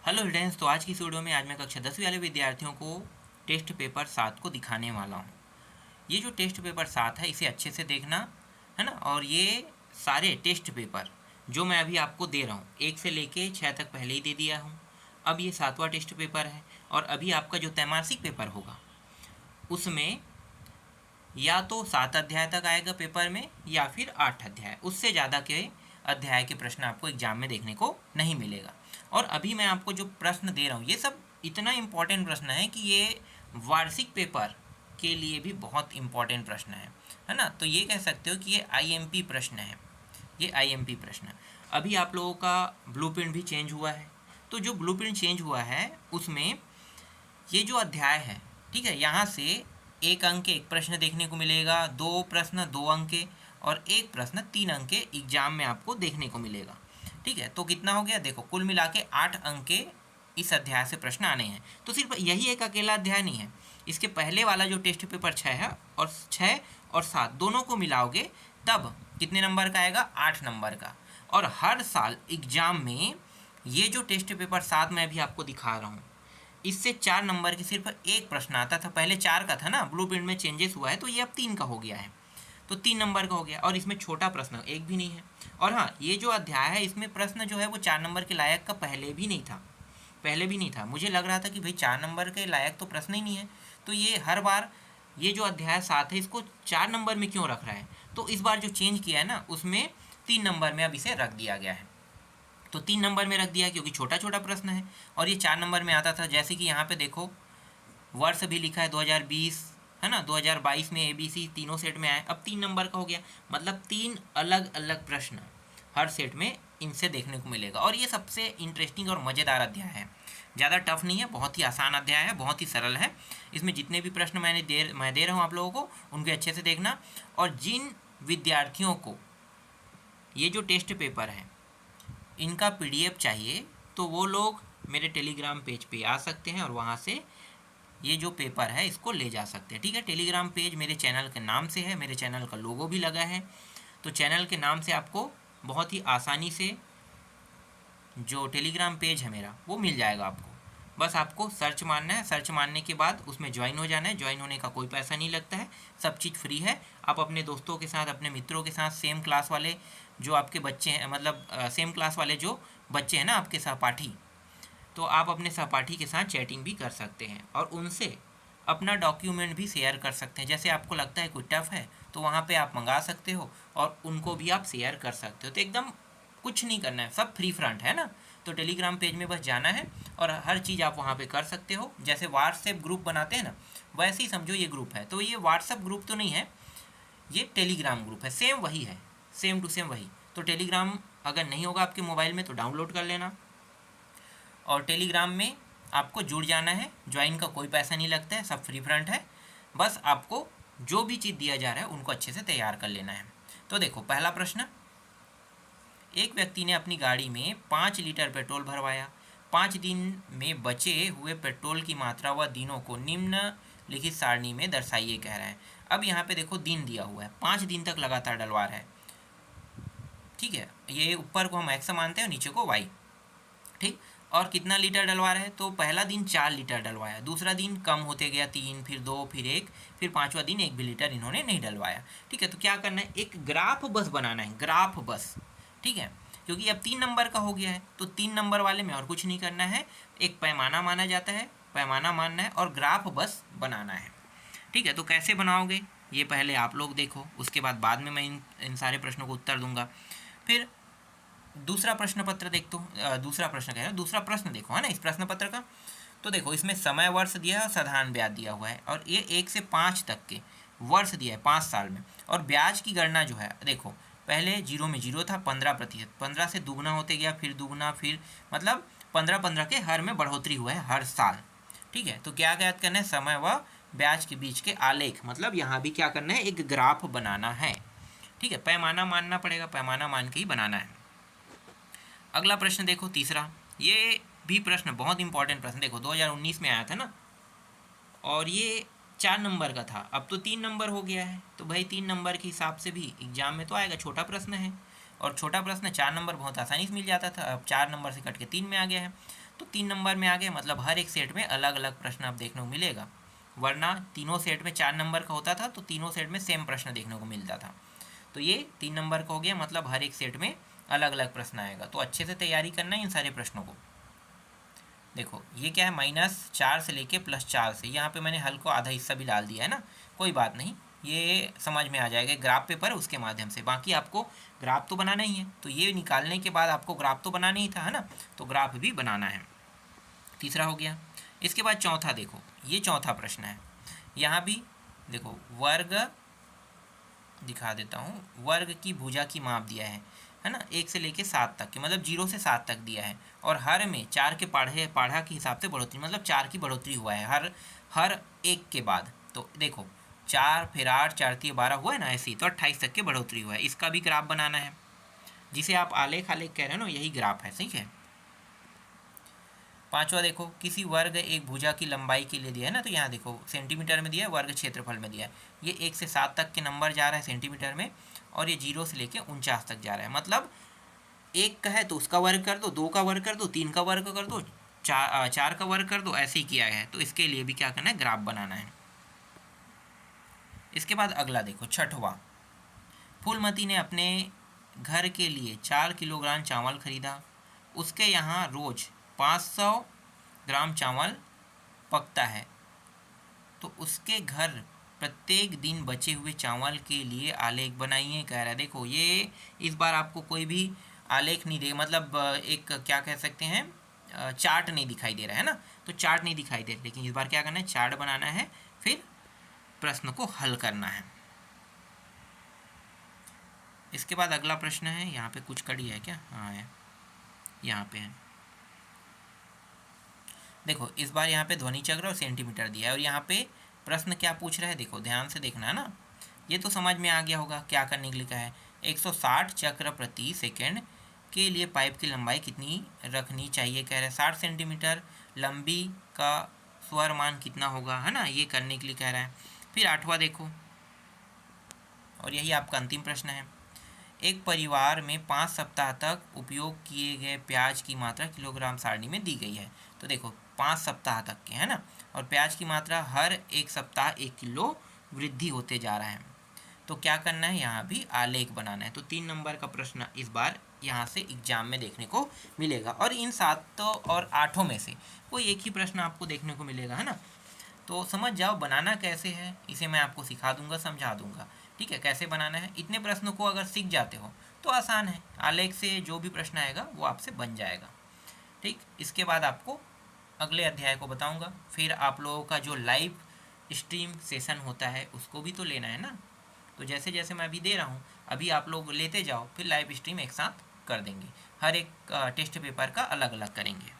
Hello students, तो आज की इस वीडियो में आज मैं कक्षा 10वीं वाले विद्यार्थियों को टेस्ट पेपर 7 को दिखाने वाला हूँ। ये जो टेस्ट पेपर 7 है इसे अच्छे से देखना है ना। और ये सारे टेस्ट पेपर जो मैं अभी आपको दे रहा हूँ 1 से लेके 6 तक पहले ही दे दिया हूँ। अब ये 7वां टेस्ट पेपर है और अभी आपका जो त्रैमासिक पेपर होगा उसमें या तो 7 अध्याय तक आएगा पेपर में या फिर 8 अध्याय, उससे ज़्यादा के अध्याय के प्रश्न आपको एग्जाम में देखने को नहीं मिलेगा। और अभी मैं आपको जो प्रश्न दे रहा हूँ ये सब इतना इम्पॉर्टेंट प्रश्न है कि ये वार्षिक पेपर के लिए भी बहुत इम्पॉर्टेंट प्रश्न है ना। तो ये कह सकते हो कि ये आईएमपी प्रश्न है, ये आईएमपी प्रश्न। अभी आप लोगों का ब्लूप्रिंट भी चेंज हुआ है, तो जो ब्लूप्रिंट चेंज हुआ है उसमें ये जो अध्याय है, ठीक है, यहाँ से 1 अंक के 1 प्रश्न देखने को मिलेगा, 2 प्रश्न 2 अंक के और 1 प्रश्न 3 अंक के एग्जाम में आपको देखने को मिलेगा। ठीक है, तो कितना हो गया, देखो कुल मिला के 8 अंक के इस अध्याय से प्रश्न आने हैं। तो सिर्फ यही एक अकेला अध्याय नहीं है, इसके पहले वाला जो टेस्ट पेपर 6 है और 6 और 7 दोनों को मिलाओगे तब कितने नंबर का आएगा, 8 नंबर का। और हर साल एग्जाम में ये जो टेस्ट पेपर 7 मैं अभी आपको दिखा रहा हूँ इससे 4 नंबर की सिर्फ एक प्रश्न आता था, पहले 4 का था ना, ब्लूप्रिंट में चेंजेस हुआ है तो ये अब 3 का हो गया है, तो 3 नंबर का हो गया। और इसमें छोटा प्रश्न एक भी नहीं है। और हाँ, ये जो अध्याय है इसमें प्रश्न जो है वो 4 नंबर के लायक का पहले भी नहीं था। मुझे लग रहा था कि भाई 4 नंबर के लायक तो प्रश्न ही नहीं है, तो ये हर बार ये जो अध्याय 7 है इसको 4 नंबर में क्यों रख रहा है। तो इस बार जो चेंज किया है ना उसमें 3 नंबर में अब इसे रख दिया गया है। तो 3 नंबर में रख दिया क्योंकि छोटा छोटा प्रश्न है। और ये 4 नंबर में आता था, जैसे कि यहाँ पे देखो वर्ष भी लिखा है 2020 है ना, 2022 में ABC तीनों सेट में आए, अब 3 नंबर का हो गया, मतलब 3 अलग अलग प्रश्न हर सेट में इनसे देखने को मिलेगा। और ये सबसे इंटरेस्टिंग और मज़ेदार अध्याय है, ज़्यादा टफ नहीं है, बहुत ही आसान अध्याय है, बहुत ही सरल है। इसमें जितने भी प्रश्न मैं दे रहा हूँ आप लोगों को उनके अच्छे से देखना। और जिन विद्यार्थियों को ये जो टेस्ट पेपर है इनका PDF चाहिए तो वो लोग मेरे टेलीग्राम पेज पे आ सकते हैं और वहाँ से ये जो पेपर है इसको ले जा सकते हैं। ठीक है, टेलीग्राम पेज मेरे चैनल के नाम से है, मेरे चैनल का लोगो भी लगा है, तो चैनल के नाम से आपको बहुत ही आसानी से जो टेलीग्राम पेज है मेरा वो मिल जाएगा आपको। बस आपको सर्च मारना है, सर्च मारने के बाद उसमें ज्वाइन हो जाना है। ज्वाइन होने का कोई पैसा नहीं लगता है, सब चीज़ फ्री है। आप अपने दोस्तों के साथ, अपने मित्रों के साथ, सेम क्लास वाले जो आपके बच्चे हैं, मतलब सेम क्लास वाले जो बच्चे हैं ना आपके सहपाठी, तो आप अपने सहपाठी के साथ चैटिंग भी कर सकते हैं और उनसे अपना डॉक्यूमेंट भी शेयर कर सकते हैं। जैसे आपको लगता है कोई टफ है तो वहाँ पे आप मंगा सकते हो और उनको भी आप शेयर कर सकते हो। तो एकदम कुछ नहीं करना है, सब फ्री फ्रंट है ना। तो टेलीग्राम पेज में बस जाना है और हर चीज़ आप वहाँ पे कर सकते हो। जैसे व्हाट्सएप ग्रुप बनाते हैं ना, वैसे ही समझो ये ग्रुप है। तो ये व्हाट्सएप ग्रुप तो नहीं है, ये टेलीग्राम ग्रुप है, सेम वही है, सेम टू सेम वही। तो टेलीग्राम अगर नहीं होगा आपके मोबाइल में तो डाउनलोड कर लेना और टेलीग्राम में आपको जुड़ जाना है। ज्वाइन का कोई पैसा नहीं लगता है, सब फ्री फ्रंट है। बस आपको जो भी चीज़ दिया जा रहा है उनको अच्छे से तैयार कर लेना है। तो देखो पहला प्रश्न, एक व्यक्ति ने अपनी गाड़ी में 5 लीटर पेट्रोल भरवाया। 5 दिन में बचे हुए पेट्रोल की मात्रा व दिनों को निम्नलिखित सारणी में दर्शाइए कह रहा है। अब यहाँ पे देखो दिन दिया हुआ है, 5 दिन तक लगातार डलवा रहा है। ठीक है, ये ऊपर को हम एक्स मानते हैं, नीचे को वाई। ठीक, और कितना लीटर डलवा रहे हैं, तो पहला दिन 4 लीटर डलवाया, दूसरा दिन कम होते गया 3, फिर 2, फिर 1, फिर 5वां दिन 1 भी लीटर इन्होंने नहीं डलवाया। ठीक है, तो क्या करना है, एक ग्राफ बस बनाना है, ग्राफ बस। ठीक है, क्योंकि अब 3 नंबर का हो गया है तो 3 नंबर वाले में और कुछ नहीं करना है, एक पैमाना माना जाता है, पैमाना मानना है और ग्राफ बस बनाना है। ठीक है, तो कैसे बनाओगे ये पहले आप लोग देखो, उसके बाद में मैं इन सारे प्रश्नों को उत्तर दूंगा। फिर दूसरा प्रश्न पत्र देखो, दूसरा प्रश्न क्या है, दूसरा प्रश्न देखो है ना इस प्रश्न पत्र का। तो देखो इसमें समय वर्ष दिया है और साधारण ब्याज दिया हुआ है और ये 1 से 5 तक के वर्ष दिया है 5 साल में। और ब्याज की गणना जो है देखो, पहले 0 में 0 था, 15%, 15 से दुगना होते गया, फिर दुगना, फिर मतलब 15-15 के हर में बढ़ोतरी हुआ है हर साल। ठीक है, तो क्या याद करना है, समय व ब्याज के बीच के आलेख, मतलब यहाँ भी क्या करना है, एक ग्राफ बनाना है। ठीक है, पैमाना मानना पड़ेगा, पैमाना मान के ही बनाना है। अगला प्रश्न देखो तीसरा, ये भी प्रश्न बहुत इंपॉर्टेंट प्रश्न, देखो 2019 में आया था ना और ये 4 नंबर का था, अब तो 3 नंबर हो गया है। तो भाई 3 नंबर के हिसाब से भी एग्जाम में तो आएगा, छोटा प्रश्न है और छोटा प्रश्न 4 नंबर बहुत आसानी से मिल जाता था, अब 4 नंबर से कट के 3 में आ गया है। तो 3 नंबर में आ गए, मतलब हर एक सेट में अलग अलग प्रश्न आप देखने को मिलेगा, वरना तीनों सेट में 4 नंबर का होता था तो तीनों सेट में सेम प्रश्न देखने को मिलता था। तो ये 3 नंबर का हो गया, मतलब हर एक सेट में अलग अलग प्रश्न आएगा। तो अच्छे से तैयारी करना है इन सारे प्रश्नों को। देखो ये क्या है, -4 से लेके +4 से, यहाँ पे मैंने हल को आधा हिस्सा भी डाल दिया है ना, कोई बात नहीं, ये समझ में आ जाएगा। ग्राफ पेपर है उसके माध्यम से, बाकी आपको ग्राफ तो बनाना ही है, तो ये निकालने के बाद आपको ग्राफ तो बनाना ही था, है ना, तो ग्राफ भी बनाना है। तीसरा हो गया। इसके बाद चौथा, देखो ये चौथा प्रश्न है। यहाँ भी देखो वर्ग दिखा देता हूँ, वर्ग की भुजा की माप दिया है ना, 1 से लेके 7 तक की, मतलब 0 से 7 तक दिया है, और हर में 4 के पढ़ा के हिसाब से बढ़ोतरी, मतलब 4 की बढ़ोतरी हुआ है हर एक के बाद। तो देखो 4 फिर 8 4 3 12 हुआ है ना, ऐसे ही तो 28 तक की बढ़ोतरी हुआ है। इसका भी ग्राफ बनाना है, जिसे आप आलेख आलेख कह रहे हो ना, यही ग्राफ है, ठीक है। पांचवा देखो, किसी वर्ग एक भुजा की लंबाई के लिए दिया है ना, तो यहाँ देखो सेंटीमीटर में दिया है, वर्ग क्षेत्रफल में दिया है। ये 1 से 7 तक के नंबर जा रहा है सेंटीमीटर में, और ये 0 से लेके 49 तक जा रहा है। मतलब 1 का है तो उसका वर्ग कर दो, 2 का वर्ग कर दो, 3 का वर्ग कर दो, 4 का वर्ग कर दो, ऐसे ही किया है। तो इसके लिए भी क्या करना है, ग्राफ बनाना है। इसके बाद अगला देखो, छठवां, फूलमती ने अपने घर के लिए 4 किलोग्राम चावल खरीदा। उसके यहाँ रोज़ 500 ग्राम चावल पकता है, तो उसके घर प्रत्येक दिन बचे हुए चावल के लिए आलेख बनाइए, कह रहा है। देखो ये इस बार आपको कोई भी आलेख नहीं दे, मतलब एक क्या कह सकते हैं, चार्ट नहीं दिखाई दे रहा है ना, तो चार्ट नहीं दिखाई दे रहा, लेकिन इस बार क्या करना है, चार्ट बनाना है, फिर प्रश्न को हल करना है। इसके बाद अगला प्रश्न है, यहाँ पे कुछ कड़ी है क्या, हाँ है, यहाँ पे है। देखो इस बार यहाँ पे ध्वनि चक्र और सेंटीमीटर दिया है, और यहाँ पे प्रश्न क्या पूछ रहा है, देखो ध्यान से देखना है ना, ये तो समझ में आ गया होगा क्या करने के लिए कहा है। 160 चक्र प्रति सेकंड के लिए पाइप की लंबाई कितनी रखनी चाहिए, कह रहे हैं 60 सेंटीमीटर। लंबी का स्वर मान कितना होगा, है ना, ये करने के लिए कह रहा है। फिर 8वां देखो, और यही आपका अंतिम प्रश्न है। एक परिवार में 5 सप्ताह तक उपयोग किए गए प्याज की मात्रा किलोग्राम सारणी में दी गई है। तो देखो 5 सप्ताह तक के, है ना, और प्याज की मात्रा हर एक सप्ताह 1 किलो वृद्धि होते जा रहा है। तो क्या करना है, यहाँ भी आलेख बनाना है। तो 3 नंबर का प्रश्न इस बार यहाँ से एग्जाम में देखने को मिलेगा, और इन 7 और 8 में से कोई एक ही प्रश्न आपको देखने को मिलेगा, है ना। तो समझ जाओ बनाना कैसे है, इसे मैं आपको सिखा दूंगा, समझा दूंगा, ठीक है, कैसे बनाना है। इतने प्रश्नों को अगर सीख जाते हो तो आसान है, आलेख से जो भी प्रश्न आएगा वो आपसे बन जाएगा, ठीक। इसके बाद आपको अगले अध्याय को बताऊंगा, फिर आप लोगों का जो लाइव स्ट्रीम सेशन होता है उसको भी तो लेना है ना। तो जैसे जैसे मैं अभी दे रहा हूँ, अभी आप लोग लेते जाओ, फिर लाइव स्ट्रीम एक साथ कर देंगे, हर एक टेस्ट पेपर का अलग अलग करेंगे।